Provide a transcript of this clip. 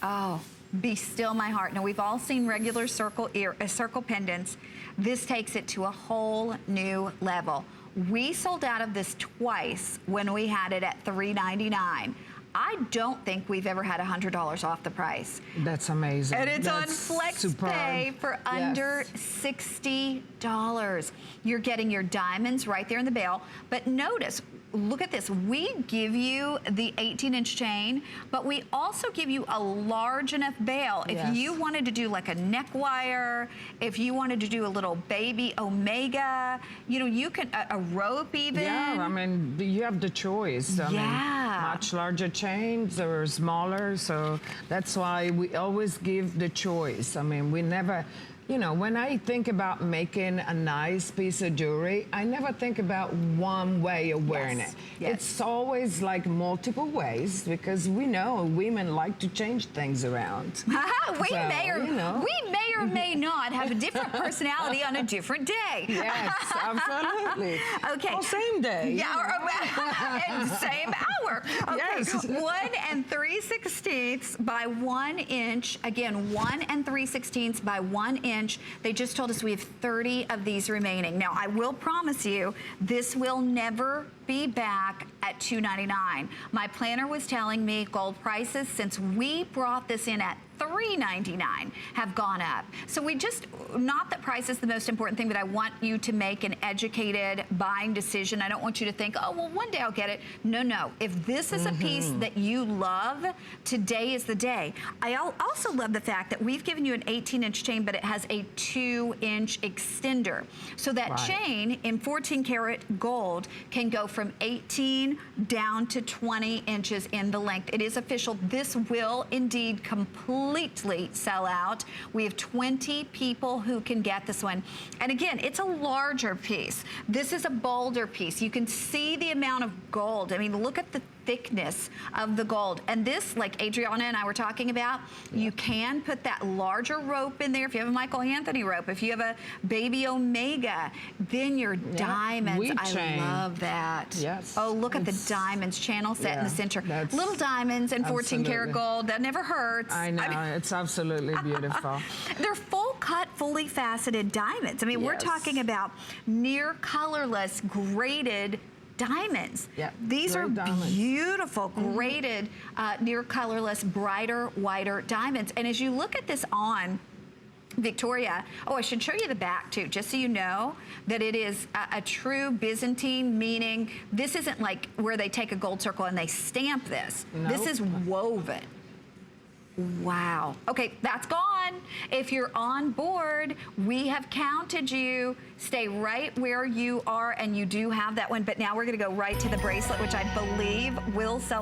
Oh, be still my heart. Now, we've all seen regular circle pendants. This takes it to a whole new level. We sold out of this twice when we had it at $3.99. I don't think we've ever had $100 off the price. That's amazing. And it's That's on FlexPay for under $60. You're getting your diamonds right there in the bail. But notice, look at this. We give you the 18-inch chain, but we also give you a large enough bail. If you wanted to do like a neck wire, if you wanted to do a little baby omega, you know, you can, a rope even. Yeah, I mean, you have the choice. I mean, much larger chains or smaller, so that's why we always give the choice. I mean, we never, you know, when I think about making a nice piece of jewelry, I never think about one way of wearing it. It's always like multiple ways, because we know women like to change things around. we may or may not have a different personality on a different day. Yes, absolutely. Okay. Well, same day. Yeah, and same hour. Okay. Yes. 1 3/16 by 1 inch. Again, 1 3/16 by 1 inch. They just told us we have 30 of these remaining. Now, I will promise you, this will never be back at $2.99. My planner was telling me gold prices, since we brought this in at $3.99, have gone up. So we just, not that price is the most important thing, but I want you to make an educated buying decision. I don't want you to think, oh, well, one day I'll get it. No, no. If this is a piece that you love, today is the day. I also love the fact that we've given you an 18-inch chain, but it has a 2-inch extender. So that chain in 14 karat gold can go from 18 down to 20 inches in the length. It is official. This will indeed completely sell out. We have 20 people who can get this one. And again, it's a larger piece. This is a bolder piece. You can see the amount of gold. I mean, look at the thickness of the gold. And this, like Adriana and I were talking about, you can put that larger rope in there. If you have a Michael Anthony rope, if you have a baby omega, then your diamonds. I love that. Yes. Oh, look at the diamonds channel set in the center. Little diamonds and 14 karat gold. That never hurts. I know, it's absolutely beautiful. They're full cut, fully faceted diamonds. I mean, we're talking about near colorless, graded diamonds. These are beautiful, graded, near colorless, brighter, whiter diamonds. And as you look at this on Victoria, oh, I should show you the back too, just so you know that it is a true Byzantine, meaning this isn't like where they take a gold circle and they stamp this. This is woven. Wow. Okay, that's gone. If you're on board, we have counted you. Stay right where you are, and you do have that one. But now we're going to go right to the bracelet, which I believe will sell